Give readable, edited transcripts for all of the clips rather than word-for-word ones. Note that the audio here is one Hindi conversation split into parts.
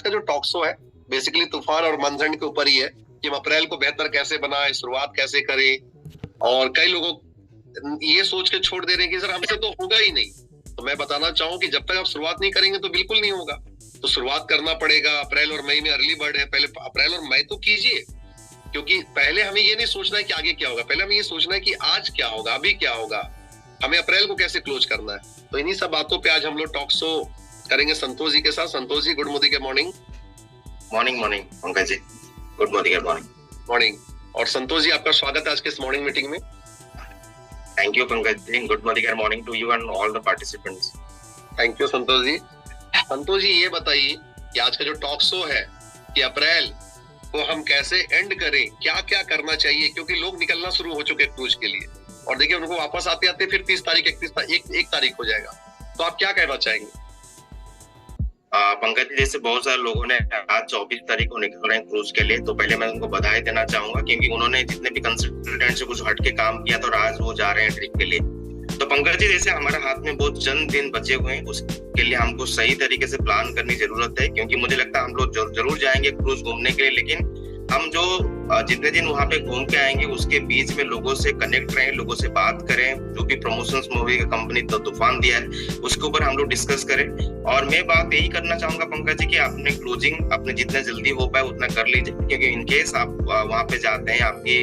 का जो टॉक शो है बेसिकली तूफान और मंथन के ऊपर ही है कि हम अप्रैल को बेहतर कैसे बनाए, शुरुआत कैसे करें। और कई लोगों ये सोच के छोड़ दे रहे हैं कि सर हमसे तो होगा ही नहीं। तो मैं बताना चाहूँ कि जब तक आप शुरुआत नहीं करेंगे तो बिल्कुल नहीं होगा। तो शुरुआत करना पड़ेगा। अप्रैल और मई में अर्ली बर्ड है, पहले अप्रैल और मई तो कीजिए, क्योंकि पहले हमें ये नहीं सोचना है कि आगे क्या होगा, पहले हमें ये सोचना है कि आज क्या होगा, अभी क्या होगा, हमें अप्रैल को कैसे क्लोज करना है। तो इन्हीं सब बातों पे आज हम लोग टॉक शो करेंगे संतोष जी के साथ। Santosh ji, good morning. Morning morning Pankaj ji, good morning. Morning. और संतोष जी, आपका स्वागत है आज के इस मॉर्निंग मीटिंग में। Thank you Pankaj ji, good morning to you and all the participants. Thank you Santosh ji. Santosh ji, ये बताइए कि आज का जो टॉक शो है कि अप्रैल को हम कैसे एंड करें, क्या क्या करना चाहिए, क्योंकि लोग निकलना शुरू हो चुके हैं क्रूज के लिए। और देखिए उनको वापस आते आते फिर 30 तारीख 1 तारीख हो जाएगा। तो आप क्या कहना चाहेंगे? पंकज जी, जैसे बहुत सारे लोगों ने आज 24 तारीख को निकल रहे हैं क्रूज के लिए, तो पहले मैं उनको बधाई देना चाहूंगा, क्योंकि उन्होंने जितने भी कंसल्टेंट से कुछ हटके काम किया था और आज वो जा रहे हैं ट्रिप के लिए। तो पंकज जी, जैसे हमारे हाथ में बहुत चंद दिन बचे हुए हैं, उसके लिए हमको सही तरीके से प्लान करने की जरूरत है। क्योंकि मुझे लगता है हम लोग जरूर जाएंगे क्रूज घूमने के लिए, लेकिन हम जो जितने दिन वहां पे घूम के आएंगे उसके बीच में लोगों से कनेक्ट रहें, लोगों से बात करें। जो भी प्रमोशंस मूवी का कंपनी तूफान दिया है उसके ऊपर हम लोग डिस्कस करें। और मैं बात यही करना चाहूंगा पंकज जी कि आपने क्लोजिंग अपने जितना जल्दी हो पाए उतना कर लीजिए, क्योंकि इनकेस आप वहां पे जाते हैं आपकी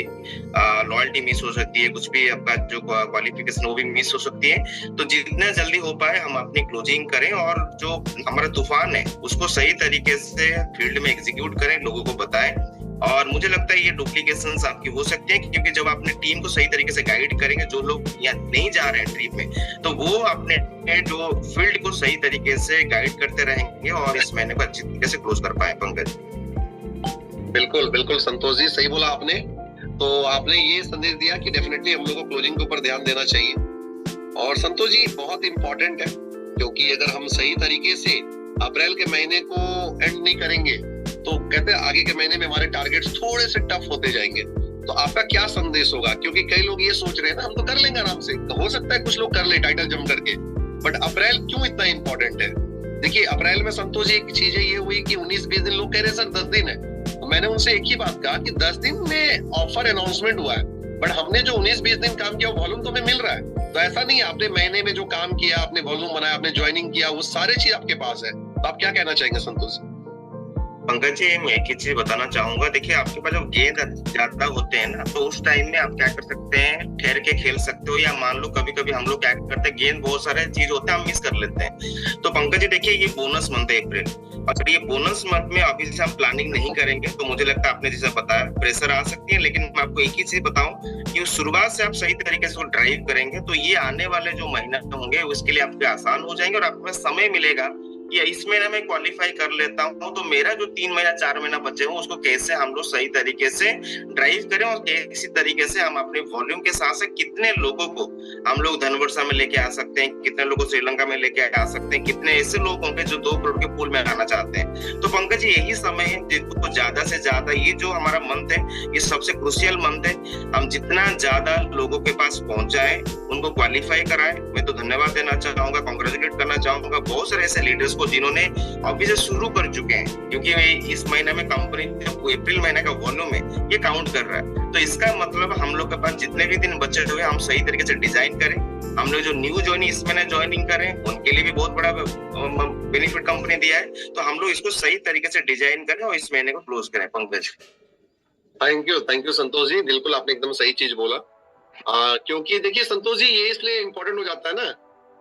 लॉयल्टी मिस हो सकती है, कुछ भी आपका जो क्वालिफिकेशन वो भी मिस हो सकती है। तो जितना जल्दी हो पाए हम अपनी क्लोजिंग करें और जो हमारा तूफान है उसको सही तरीके से फील्ड में एग्जीक्यूट करें, लोगों को बताएं। और मुझे लगता है ये डुप्लीकेशंस आपकी हो सकती है, क्योंकि जब आपने टीम को सही तरीके से गाइड करेंगे, जो लोग यहाँ नहीं जा रहे हैं ट्रिप में, तो वो अपने जो फील्ड को सही तरीके से गाइड करते रहेंगे और इस महीने को अच्छी तरीके से क्लोज कर पाए। पंकज, बिल्कुल बिल्कुल संतोष जी, सही बोला आपने। तो आपने ये संदेश दिया कि डेफिनेटली हम लोग को क्लोजिंग के ऊपर ध्यान देना चाहिए। और संतोष जी, बहुत इंपॉर्टेंट है, क्योंकि अगर हम सही तरीके से अप्रैल के महीने को एंड नहीं करेंगे तो कहते हैं आगे के महीने में हमारे टारगेट्स थोड़े से टफ होते जाएंगे। तो आपका क्या संदेश होगा? क्योंकि कई लोग ये सोच रहे हैं ना हम तो कर लेंगे आराम से, तो हो सकता है कुछ लोग कर ले टाइटल जंप करके, बट अप्रैल क्यों इतना इंपॉर्टेंट है? देखिए अप्रैल में संतोष जी एक चीज ये हुई कि 19-20 दिन लोग कह रहे हैं सर 10 दिन है। तो मैंने उनसे एक ही बात कहा कि 10 दिन में ऑफर अनाउंसमेंट हुआ है, बट हमने जो 19-20 दिन काम किया वो वॉल्यूम तो हमें मिल रहा है। तो ऐसा नहीं है आपने महीने में जो काम किया, आपने वॉल्यूम बनाया, आपने ज्वाइनिंग किया, वो सारे चीज आपके पास है। तो आप क्या कहना चाहेंगे संतोष? पंकज जी, मैं एक ही चीज बताना चाहूंगा। देखिए आपके पास जब गेंद ज्यादा होते हैं ना, तो उस टाइम में आप क्या कर सकते हैं, ठहर के खेल सकते हो, या मान लो कभी कभी हम लोग क्या करते हैं, गेंद बहुत सारे चीज होते हैं हम मिस कर लेते हैं। तो पंकज जी देखिए, ये बोनस मंथ है अप्रैल, अगर ये बोनस मंथ में अभी से हम प्लानिंग नहीं करेंगे तो मुझे लगता है आपने जैसा बताया प्रेशर आ सकती है। लेकिन मैं आपको एक ही चीज बताऊं कि शुरुआत से आप सही तरीके से ड्राइव करेंगे तो ये आने वाले जो महीना होंगे उसके लिए आपके आसान हो जाएंगे और आपके पास समय मिलेगा कि इस महीने में क्वालिफाई कर लेता हूं तो मेरा जो 3 महीना 4 महीना बचे हो उसको कैसे हम लोग सही तरीके से ड्राइव करें और इसी तरीके से हम अपने वॉल्यूम के साथ से कितने लोगों को हम लोग धनवर्षा में लेके आ सकते हैं, कितने लोगों को श्रीलंका में लेके आ सकते हैं, कितने ऐसे लोग होंगे जो 2 करोड़ के पूल में आना चाहते हैं। तो पंकज जी यही समय है जिसको ज्यादा से ज्यादा, ये जो हमारा मंथ है ये सबसे क्रूशियल मंथ है, हम जितना ज्यादा लोगों के पास पहुंचाए, उनको क्वालिफाई कराए। मैं तो धन्यवाद देना चाहूंगा, कांग्रेचुलेट करना चाहूंगा बहुत सारे ऐसे लीडर्स को जिन्होंने अभी से शुरू कर चुके हैं, क्योंकि इस महीने में कंपनी अप्रैल महीने का वॉल्यूम है ये काउंट कर रहा है। तो इसका मतलब हम लोग के पास जितने भी दिन बचे हुए हम सही तरीके से डिजाइन करें। हम लोग जो न्यू ज्वाइनिंग इस महीने ज्वाइनिंग करें उनके लिए भी बहुत बड़ा बेनिफिट कंपनी दिया है, तो हम लोग इसको सही तरीके से डिजाइन करें और इस महीने को क्लोज करें। पंकज, थैंक यू संतोष जी, बिल्कुल आपने एकदम सही चीज बोला। क्योंकि देखिए संतोष जी, ये इसलिए इम्पोर्टेंट हो जाता है ना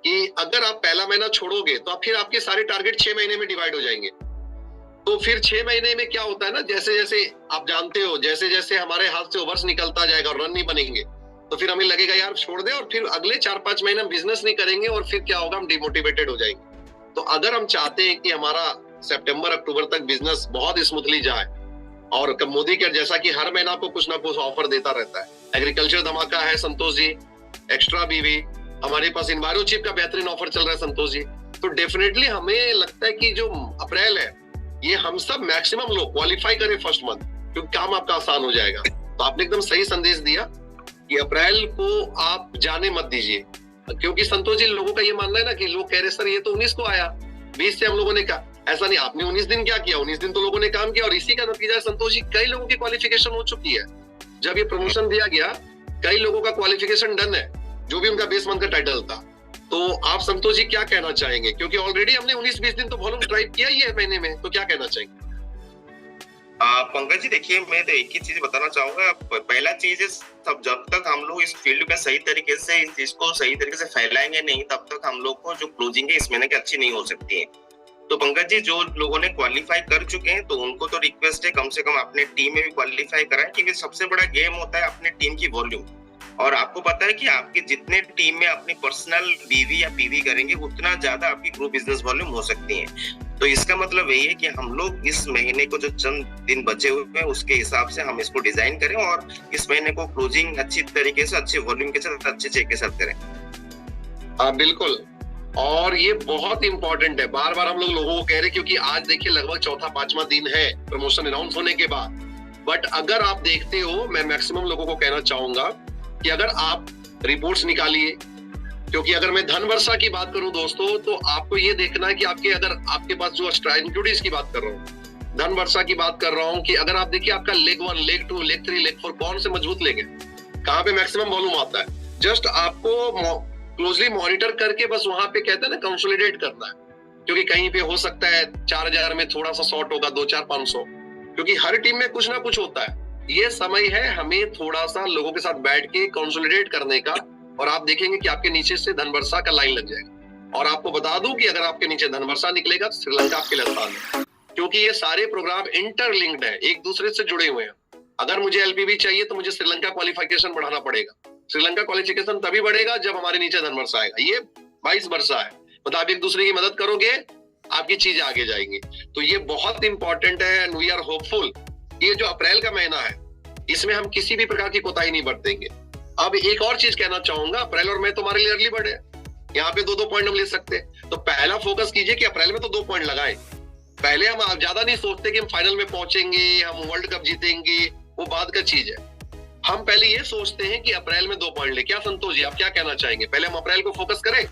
कि अगर आप पहला महीना छोड़ोगे तो फिर आपके सारे टारगेट 6 महीने में डिवाइड हो जाएंगे। तो फिर 6 महीने में क्या होता है ना, जैसे जैसे आप जानते हो, जैसे जैसे हमारे हाथ से ओवर्स निकलता जाएगा और रन नहीं बनेंगे तो फिर हमें लगेगा यार छोड़ दे, और फिर अगले 4-5 महीने बिजनेस नहीं करेंगे और फिर क्या होगा, हम डिमोटिवेटेड हो जाएंगे। तो अगर हम चाहते हैं कि हमारा सितंबर अक्टूबर तक बिजनेस बहुत स्मूथली जाए, और मोदी के जैसा कि हर महीना आपको कुछ ना कुछ ऑफर देता रहता है, एग्रीकल्चर धमाका है संतोष जी, एक्स्ट्रा बीवी, हमारे पास इन्वायरो चिप का बेहतरीन ऑफर चल रहा है संतोष जी। तो डेफिनेटली हमें लगता है कि जो अप्रैल है ये हम सब मैक्सिमम लोग क्वालिफाई करें फर्स्ट मंथ, क्योंकि काम आपका आसान हो जाएगा। तो आपने एकदम सही संदेश दिया कि अप्रैल को आप जाने मत दीजिए, क्योंकि संतोष जी लोगों का ये मानना है ना कि लोग कह रहे सर ये तो 19 को आया, 20 से हम लोगों ने कहा, ऐसा नहीं आपने 19 दिन क्या किया, 19 दिन तो लोगों ने काम किया और इसी का नतीजा संतोष जी कई लोगों की क्वालिफिकेशन हो चुकी है। जब ये प्रमोशन दिया गया कई लोगों का क्वालिफिकेशन डन है, जो भी उनका बेस मंथ का टाइटल था। तो आप संतोष जी क्या कहना चाहेंगे, क्योंकि ऑलरेडी हमने 19-20 दिन तो वॉल्यूम ड्राइव किया ही है महीने में, तो क्या कहना चाहेंगे? पंकज जी देखिए, मैं तो एक ही चीज बताना चाहूंगा। पहला चीज है, सब जब तक हम लोग इस फील्ड में सही तरीके से इस चीज को सही तरीके से फैलाएंगे नहीं, तब तक हम लोग को जो क्लोजिंग है इस महीने की अच्छी नहीं हो सकती है। तो पंकज जी, जो लोगों ने क्वालिफाई कर चुके हैं तो उनको तो रिक्वेस्ट है कम से कम अपने टीम में भी क्वालिफाई कराएं, क्योंकि सबसे बड़ा गेम होता है अपने टीम की वॉल्यूम। और आपको पता है कि आपके जितने टीम में अपनी पर्सनल बीवी या पीवी करेंगे उतना ज्यादा आपकी ग्रुप बिजनेस वॉल्यूम हो सकती है। तो इसका मतलब यही है कि हम लोग इस महीने को जो चंद दिन बचे हुए हैं उसके हिसाब से हम इसको डिजाइन करें और इस महीने को क्लोजिंग अच्छी तरीके से, अच्छे वॉल्यूम के साथ, अच्छे चेक के साथ करें। बिल्कुल, और ये बहुत इंपॉर्टेंट है। बार बार हम लोगों को कह रहे हैं, क्योंकि आज देखिए लगभग चौथा पांचवा दिन है प्रमोशन अनाउंस होने के बाद। बट अगर आप देखते हो, मैं मैक्सिमम लोगों को कहना चाहूंगा कि अगर आप रिपोर्ट्स निकालिए, क्योंकि अगर मैं धन वर्षा की बात करूं दोस्तों, तो आपको ये देखना है कि आपके पास जो इंक्लूडिंग की बात कर रहा हूँ, धन वर्षा की बात कर रहा हूँ, कि अगर आप देखिए आपका लेग 1, लेग 2, लेग 3, लेग 4 कौन से मजबूत लेग है, कहाँ पे मैक्सिमम वॉल्यूम आता है। जस्ट आपको क्लोजली मॉनिटर करके बस वहां पे कहते हैं ना कंसोलिडेट करना है, क्योंकि कहीं पे हो सकता है 4000 में थोड़ा सा शॉर्ट होगा, 2-4-500, क्योंकि हर टीम में कुछ ना कुछ होता है। ये समय है हमें थोड़ा सा लोगों के साथ बैठ के कंसोलिडेट करने का, और आप देखेंगे कि आपके नीचे से धन वर्षा का लाइन लग जाएगा। और आपको बता दूं कि अगर आपके नीचे धन वर्षा निकलेगा तो श्रीलंका आपके लिए आसान है, क्योंकि ये सारे प्रोग्राम इंटरलिंक्ड है, एक दूसरे से जुड़े हुए हैं। अगर मुझे एलपीबी चाहिए तो मुझे श्रीलंका क्वालिफिकेशन बढ़ाना पड़ेगा। श्रीलंका क्वालिफिकेशन तभी बढ़ेगा जब हमारे नीचे धन वर्षा आएगा। ये 22 वर्षा है, मतलब आप एक दूसरे की मदद करोगे, आपकी चीज आगे जाएंगी। तो ये बहुत इंपॉर्टेंट है एंड वी आर होपफुल। ये जो अप्रैल का महीना है इसमें हम किसी भी प्रकार की कोताही नहीं बरतेंगे। अब एक और चीज कहना चाहूंगा, अप्रैल और मई तुम्हारे लिए अर्ली बर्ड है, यहाँ पे 2-2 पॉइंट हम ले सकते हैं। तो पहला फोकस कीजिए कि अप्रैल में तो 2 पॉइंट लगाएं। पहले हम ज्यादा नहीं सोचते कि हम फाइनल में पहुंचेंगे, हम वर्ल्ड कप जीतेंगे, वो बाद का चीज है। हम पहले ये सोचते हैं कि अप्रैल में 2 पॉइंट ले। क्या संतोष जी, आप क्या कहना चाहेंगे, पहले हम अप्रैल को फोकस करें?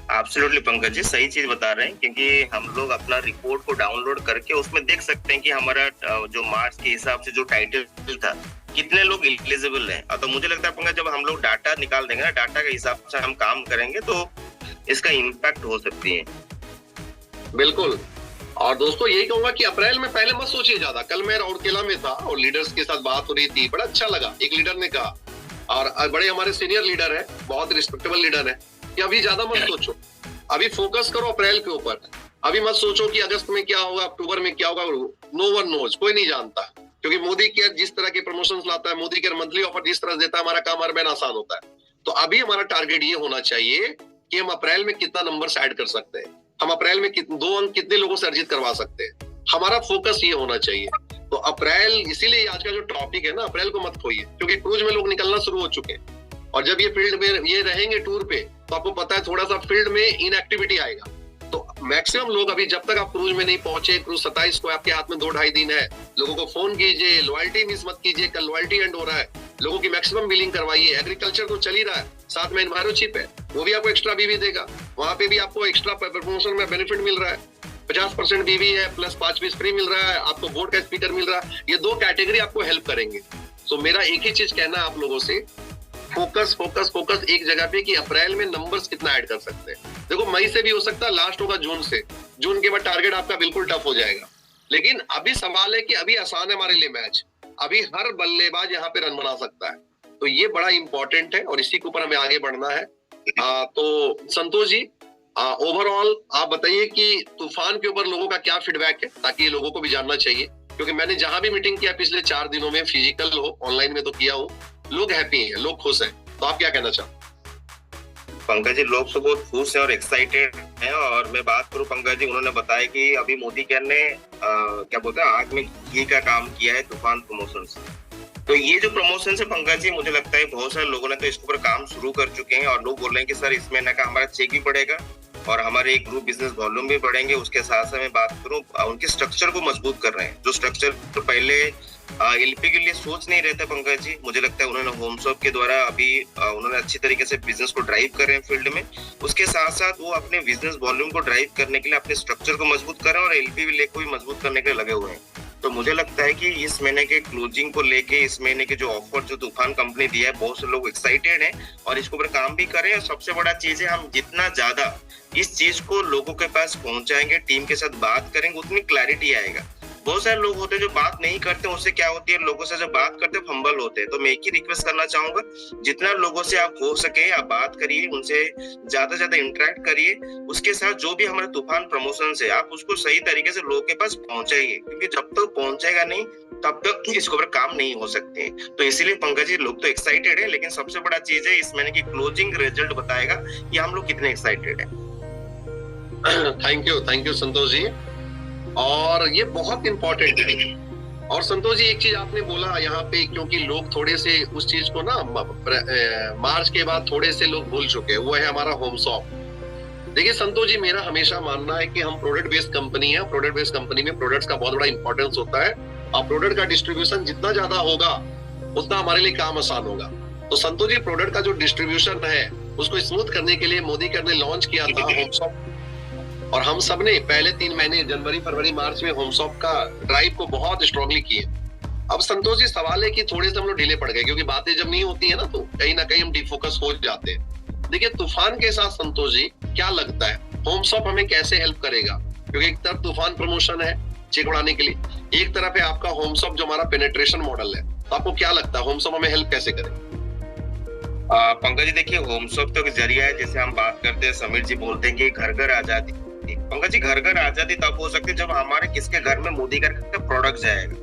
एब्सोल्युटली पंकज जी, सही चीज बता रहे हैं, क्योंकि हम लोग अपना रिपोर्ट को डाउनलोड करके उसमें देख सकते हैं कि हमारा जो मार्च के हिसाब से जो टाइटल था कितने लोग एलिजिबल हैं। तो मुझे लगता है पंकज, जब हम लोग डाटा निकाल देंगे ना, डाटा के हिसाब से हम काम करेंगे तो इसका इम्पैक्ट हो सकती है। बिल्कुल, और दोस्तों यही कहूंगा कि अप्रैल में पहले मत सोचिए ज्यादा। कल मैं राउरकेला में था और लीडर्स के साथ बात हो रही थी, बड़ा अच्छा लगा। एक लीडर ने कहा, और बड़े हमारे सीनियर लीडर है, बहुत रिस्पेक्टेबल लीडर है, कि अभी ज्यादा मत सोचो, अभी फोकस करो अप्रैल के ऊपर। अभी मत सोचो कि अगस्त में क्या होगा, अक्टूबर में क्या होगा, नो वन नोज, कोई नहीं जानता। क्योंकि मोदी केयर जिस तरह के प्रमोशंस लाता है, मोदी केयर मंथली ऑफर जिस तरह देता है, हमारा काम हर महीने आसान होता है। तो अभी हमारा टारगेट ये होना चाहिए कि हम अप्रैल में कितना नंबर्स ऐड कर सकते हैं, हम अप्रैल में 2 अंक कितने लोगों से अर्जित करवा सकते हैं। हमारा फोकस ये होना चाहिए। तो अप्रैल, इसीलिए आज का जो टॉपिक है ना, अप्रैल को मत खोइए, क्योंकि क्रूज में लोग निकलना शुरू हो चुके हैं। और जब ये फील्ड में ये रहेंगे टूर पे, तो आपको पता है थोड़ा सा फील्ड में इनएक्टिविटी आएगा। तो मैक्सिमम लोग, अभी जब तक आप क्रूज में नहीं पहुंचे, क्रूज 27 को आपके हाथ में 2-2.5 दिन है, लोगों को फोन कीजिए, लॉयल्टी मिस मत कीजिए। कल लॉयल्टी एंड हो रहा है, लोगों की मैक्सिमम बिलिंग करवाइए। एग्रीकल्चर तो चल ही रहा है, साथ में एनवायरोचिप है, वो भी आपको एक्स्ट्रा बीवी देगा, वहां पे भी आपको एक्स्ट्रा प्रमोशन में बेनिफिट मिल रहा है। 50% बीवी है, प्लस 5 पीस फ्री मिल रहा है, आपको बोर्ड का स्पीकर मिल रहा है। ये 2 कैटेगरी आपको हेल्प करेंगे। तो मेरा एक ही चीज कहना है आप लोगों से, फोकस फोकस फोकस एक जगह पे, कि अप्रैल में नंबर्स कितना ऐड कर सकते हैं। देखो, मई से भी हो सकता है, लास्ट होगा जून से, जून के बाद टारगेट आपका बिल्कुल टफ हो जाएगा। लेकिन अभी सवाल है कि अभी आसान है हमारे लिए मैच, अभी हर बल्लेबाज यहाँ पे रन बना सकता है। तो ये बड़ा इंपॉर्टेंट है और इसी के ऊपर हमें आगे बढ़ना है। तो संतोष जी, ओवरऑल आप बताइए कि तूफान के ऊपर लोगों का क्या फीडबैक है, ताकि ये लोगों को भी जानना चाहिए। क्योंकि मैंने जहां भी मीटिंग किया पिछले 4 दिनों में, फिजिकल हो, ऑनलाइन में तो किया हूँ, लोग हैप्पी हैं, लोग खुश हैं। तो आप क्या कहना चाहते? पंकज जी, लोग तो बहुत खुश हैं और एक्साइटेड हैं। और मैं बात करूं पंकज जी, उन्होंने बताया कि अभी मोदी केयर ने क्या बोलते हैं, आग में घी का काम किया है तूफान प्रमोशन से। तो ये जो प्रमोशन है पंकज जी, मुझे लगता है बहुत सारे लोगों ने तो इसके ऊपर काम शुरू कर चुके हैं और लोग बोल रहे हैं कि सर इस महीने का हमारा चेक भी बढ़ेगा और हमारे ग्रुप बिजनेस वॉल्यूम भी बढ़ेंगे। उसके साथ साथ मैं बात करूं, उनके स्ट्रक्चर को मजबूत कर रहे हैं। जो स्ट्रक्चर तो पहले एलपी के लिए सोच नहीं रहे थे पंकज जी। मुझे लगता है उन्होंने होम शॉप के द्वारा अभी उन्होंने अच्छी तरीके से बिजनेस को ड्राइव कर रहे हैं फील्ड में। उसके साथ साथ वो अपने बिजनेस वॉल्यूम को ड्राइव करने के लिए अपने स्ट्रक्चर को मजबूत कर रहे हैं और एलपी को भी मजबूत करने के लिए लगे हुए हैं। तो मुझे लगता है कि इस महीने के क्लोजिंग को लेके, इस महीने के जो ऑफर जो तूफान कंपनी दिया है, बहुत से लोग एक्साइटेड हैं और इसके ऊपर काम भी कर रहे हैं। सबसे बड़ा चीज है, हम जितना ज्यादा इस चीज को लोगों के पास पहुंचाएंगे, टीम के साथ बात करेंगे, उतनी क्लैरिटी आएगा। बहुत सारे लोग होते हैं जो बात नहीं करते, उससे क्या होती है, लोगों से जब बात करते हैं फंबल होते हैं। तो मैं एक ही रिक्वेस्ट करना चाहूंगा, जितना लोगों से आप हो सके आप बात करिए, उनसे ज्यादा से ज्यादा इंटरेक्ट करिए। उसके साथ जो भी हमारे तूफान प्रमोशन है, आप उसको सही तरीके से लोगों के पास पहुंचाइए, क्योंकि जब तक पहुंचेगा नहीं तब तक इसके ऊपर काम नहीं हो सकते। तो इसीलिए पंकज जी, लोग तो एक्साइटेड है, लेकिन सबसे बड़ा चीज है इस महीने की क्लोजिंग रिजल्ट बताएगा कि हम लोग कितने एक्साइटेड है। थैंक यू संतोष जी। और ये बहुत इंपॉर्टेंट है। और संतोष जी, एक चीज आपने बोला यहाँ पे, क्योंकि लोग थोड़े से उस चीज को ना मार्च के बाद थोड़े से लोग भूल चुके हैं, वो है हमारा होम शॉप। देखिए संतोष जी, मेरा हमेशा मानना है कि हम प्रोडक्ट बेस्ड कंपनी है। प्रोडक्ट बेस्ड कंपनी में प्रोडक्ट्स का बहुत बड़ा इंपॉर्टेंस होता है और प्रोडक्ट का डिस्ट्रीब्यूशन जितना ज्यादा होगा उतना हमारे लिए काम आसान होगा। तो संतोष जी, प्रोडक्ट का जो डिस्ट्रीब्यूशन है उसको स्मूथ करने के लिए मोदी कर ने लॉन्च किया था होम शॉप, और हम सब ने पहले 3 महीने जनवरी फरवरी मार्च में होम शॉप का ड्राइव को बहुत स्ट्रांगली किए। अब संतोष जी, सवाल है कि थोड़े से हम लोग ढीले पड़ गए, क्योंकि बातें जब नहीं होती है ना तो कहीं ना कहीं हम डिफोकस हो जाते हैं। देखिए तूफान के साथ संतोष जी क्या लगता है होम शॉप हमें कैसे हेल्प करेगा? क्योंकि एक तरफ तूफान प्रमोशन है चेक उड़ाने के लिए, एक तरफ है आपका होम शॉप जो हमारा पेनिट्रेशन मॉडल है। तो आपको क्या लगता है होम शॉप हमें हेल्प कैसे करेगा? पंकज जी, देखिए होम शॉप तो एक जरिया है। जैसे हम बात करते हैं, समीर जी बोलते हैं कि घर घर आजादी। पंकज जी, घर घर आजादी तब हो सकती है जब हमारे किसके घर में मोदी का प्रोडक्ट जाएगा,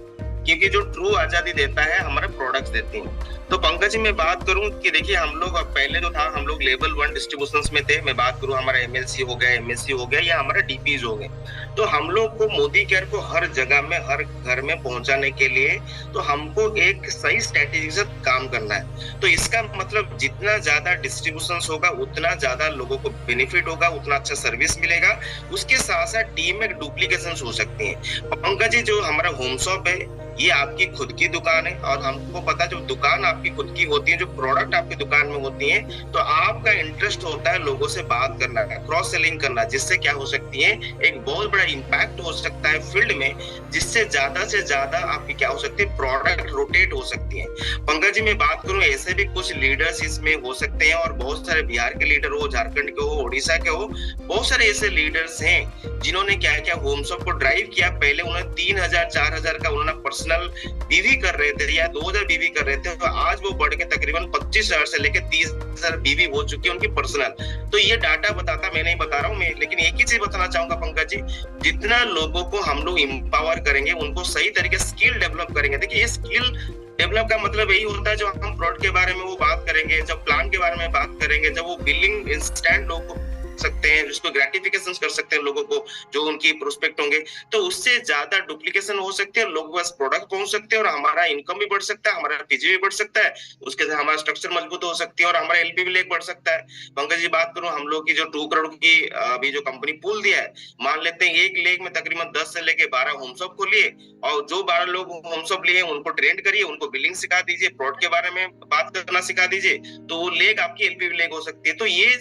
क्योंकि जो ट्रू आजादी देता है हमारे प्रोडक्ट्स देते हैं। तो पंकज जी, मैं बात करूं कि देखिए हम लोग पहले जो था, हम लोग लेवल 1 डिस्ट्रीब्यूशंस में थे। मैं बात करूं हमारा एमएलसी हो गया, एमएससी हो गया, या हमारा डीपीज हो गए। तो हम लोग को मोदी केयर को हर जगह में, हर घर में पहुंचाने के लिए तो हमको एक सही स्ट्रेटेजी से काम करना है। तो इसका मतलब जितना ज्यादा डिस्ट्रीब्यूशंस होगा उतना ज्यादा लोगों को बेनिफिट होगा, उतना अच्छा सर्विस मिलेगा। उसके साथ साथ टीम में डुप्लीकेशन हो सकती है। पंकज जी, जो हमारा होम शॉप है ये आपकी खुद की दुकान है, और हमको पता है जब दुकान आपकी खुद की होती है, जो प्रोडक्ट आपकी दुकान में होती है, तो आपका इंटरेस्ट होता है लोगों से बात करना का, क्रॉस सेलिंग करना, जिससे क्या हो सकती है, एक बहुत बड़ा इंपैक्ट हो सकता है फील्ड में, जिससे ज्यादा से ज्यादा आपकी क्या हो सकती है, प्रोडक्ट रोटेट हो सकती है। पंकज जी, मैं बात करूं, ऐसे भी कुछ लीडर्स इसमें हो सकते हैं, और बहुत सारे बिहार के लीडर हो, झारखंड के हो, उड़ीसा के हो, बहुत सारे ऐसे लीडर्स हैं जिन्होंने क्या क्या होम शॉप को ड्राइव किया। पहले उन्होंने 3000 4000 का उन्होंने पर्सनल बीवी कर रहे थे, या 2000 बीवी कर रहे थे, तो आज वो बढ़ के तकरीबन 25,000 से लेकर 30,000 बीवी हो चुकी है उनकी पर्सनल। तो ये डाटा बताता, मैं नहीं बता रहा हूँ मैं, लेकिन एक ही चीज बताना चाहूंगा पंकज जी, जितना लोगों को हम लोग एम्पावर करेंगे, उनको सही तरीके से स्किल डेवलप करेंगे। देखिए ये स्किल डेवलप का मतलब यही होता है, जो हम प्रोडक्ट के बारे में वो बात करेंगे, जब प्लान के बारे में बात करेंगे, जब वो बिलिंग इंस्टेंट लोगों को सकते हैं, जिसको ग्रेटिफिकेशन कर सकते हैं लोगों को, जो उनकी प्रोस्पेक्ट होंगे, तो उससे ज्यादा डुप्लीकेशन हो सकते हैं, लोगों के पास प्रोडक्ट पहुंच सकते हैं, और हमारा इनकम भी बढ़ सकता है, हमारा पीजी भी बढ़ सकता है, उसके साथ हमारा स्ट्रक्चर मजबूत हो सकती है, और हमारा एलपी भी लेक बढ़ सकता है। पंकज जी, बात करूं हम लोग की जो 2 करोड़ की अभी जो कंपनी पूल दिया है, मान लेते हैं एक लेक में तकरीबन 10 से लेके 12 होम शॉप खोलिए, और जो 12 लोग होम शॉप लिए उनको ट्रेन करिए, उनको बिलिंग सिखा दीजिए, प्रोडक्ट के बारे में बात करना सिखा दीजिए, तो वो लेक आपकी एलपी लेक हो सकती है। तो ये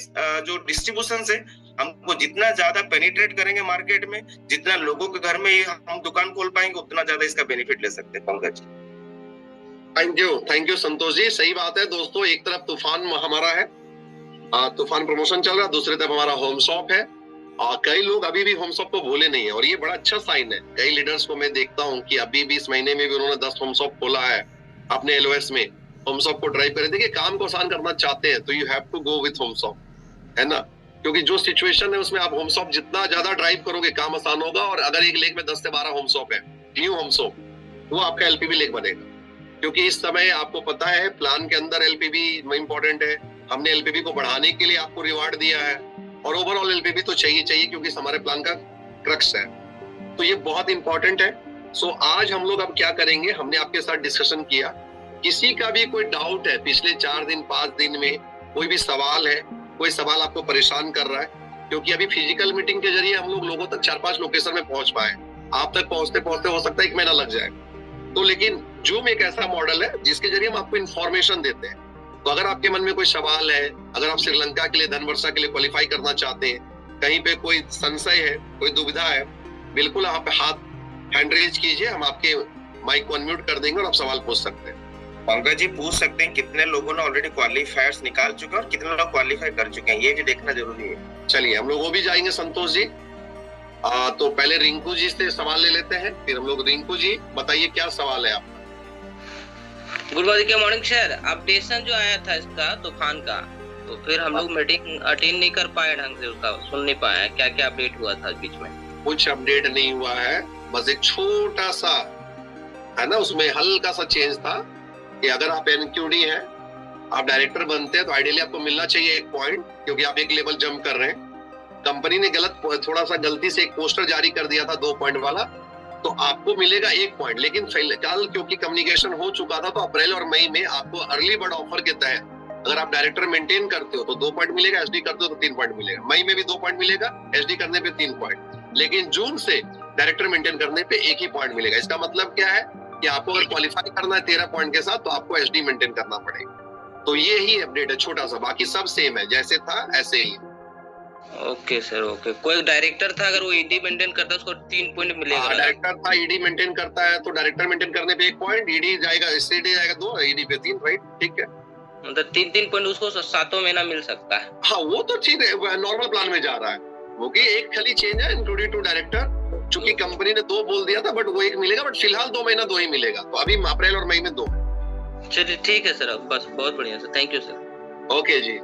जो डिस्ट्रीब्यूशन से हमको जितना ज्यादा पेनिट्रेट करेंगे मार्केट में, जितना लोगों के घर में हम दुकान खोल पाएंगे, उतना ज्यादा इसका बेनिफिट ले सकते हैं। पंकज जी, थैंक यू संतोष जी। सही बात है दोस्तों, एक तरफ तूफान हमारा है, तूफान प्रमोशन चल रहा है, दूसरी तरफ हमारा होम शॉप है, और कई लोग अभी भी होम शॉप को भूले नहीं है, और ये बड़ा अच्छा साइन है। कई लीडर्स को मैं देखता हूँ कि अभी भी इस महीने में भी उन्होंने 10 होम शॉप खोला है अपने एलओएस में, होम शॉप को ड्राइव करें। देखिए काम को आसान करना चाहते हैं तो you have to go with home shop, है ना, क्योंकि जो सिचुएशन है उसमें आप होम शॉप जितना ज्यादा ड्राइव करोगे काम आसान होगा। और अगर एक लेक में 10 से 12 होम शॉप है, न्यू होम शॉप, वो आपका एलपीवी लेक बनेगा, क्योंकि इस समय आपको पता है प्लान के अंदर एलपीवी इंपॉर्टेंट है। हमने एलपीवी को बढ़ाने के लिए आपको रिवार्ड दिया है, और ओवरऑल एलपीवी तो चाहिए, क्योंकि हमारे प्लान का क्रक्स है, तो ये बहुत इंपॉर्टेंट है। सो आज हम लोग अब क्या करेंगे, हमने आपके साथ डिस्कशन किया, किसी का भी कोई डाउट है पिछले 4 दिन 5 दिन में, कोई भी सवाल है, कोई सवाल आपको परेशान कर रहा है, क्योंकि अभी फिजिकल मीटिंग के जरिए हम लोग लोगों तक 4-5 लोकेशन में पहुंच पाए, आप तक पहुंचते पहुंचते हो सकता है 1 महीना लग जाए। तो लेकिन जूम एक ऐसा मॉडल है जिसके जरिए हम आपको इन्फॉर्मेशन देते हैं। तो अगर आपके मन में कोई सवाल है, अगर आप श्रीलंका के लिए, धनवर्षा के लिए क्वालिफाई करना चाहते हैं, कहीं पे कोई संशय है, कोई दुविधा है, बिल्कुल आप हाथ हैंड रेज कीजिए, हम आपके माइक को अनम्यूट कर देंगे और आप सवाल पूछ सकते हैं। पंकज जी पूछ सकते हैं कितने लोगों ने ऑलरेडी क्वालिफायर्स निकाल चुके हैं और कितने लोग क्वालिफाई कर चुके हैं, ये भी देखना जरूरी है। चलिए हम लोग वो भी जाएंगे संतोष जी। तो पहले रिंकू जी से सवाल ले लेते हैं, फिर हम लोग। रिंकू जी बताइए क्या सवाल है आपका। Good morning sir. अपडेशन जो आया था इसका तूफान का, तो फिर हम लोग मीटिंग अटेंड नहीं कर पाए ढंग से, उसका सुन नहीं पाए, क्या क्या अपडेट हुआ था बीच में? कुछ अपडेट नहीं हुआ है, बस एक छोटा सा है ना, उसमें हल्का सा चेंज था कि अगर आप एनक्यूडी हैं, आप डायरेक्टर बनते हैं, तो आइडियली आपको मिलना चाहिए 1 पॉइंट, क्योंकि आप एक लेवल जंप कर रहे हैं। कंपनी ने थोड़ा सा गलती से एक पोस्टर जारी कर दिया था 2 पॉइंट वाला, तो आपको मिलेगा 1 पॉइंट। लेकिन कल क्योंकि कम्युनिकेशन हो चुका था, तो अप्रैल और मई में आपको अर्ली बर्ड ऑफर के तहत अगर आप डायरेक्टर मेंटेन करते हो तो 2 पॉइंट मिलेगा, एसडी करते हो तो 3 पॉइंट मिलेगा। मई में भी 2 पॉइंट मिलेगा, एसडी करने पे 3 पॉइंट। लेकिन जून से डायरेक्टर मेंटेन करने पे 1 ही पॉइंट मिलेगा। इसका मतलब क्या है कि आपको अगर क्वालिफाई करना है 13 पॉइंट के साथ, तो आपको एसडी मेंटेन करना पड़ेगा। तो ये ही अपडेट है छोटा सा, बाकी सब सेम है, जैसे था ऐसे ही। Okay sir, okay. कोई डायरेक्टर था, अगर वो ईडी मेंटेन करता है उसको 3 पॉइंट मिलेगा? डायरेक्टर था, ईडी मेंटेन करता है, तो डायरेक्टर मेंटेन करने पे 1 पॉइंट, ईडी जाएगा, एसडी जाएगा 2, ईडी पे 3, राइट? ठीक है, मतलब 3-3 पॉइंट उसको 7 महीना मिल सकता है। हाँ वो तो ठीक है, नॉर्मल प्लान में जा रहा है वो, कि एक खाली चेंज है इंक्लूडिंग टू डायरेक्टर। चूंकि कंपनी ने 2 बोल दिया था, बट वो 1 मिलेगा, बट फिलहाल 2 महीना 2 ही मिलेगा। तो अभी अप्रैल और मई में 2 है। चलिए ठीक है सर, बस बहुत बढ़िया sir, thank you sir. Okay ji.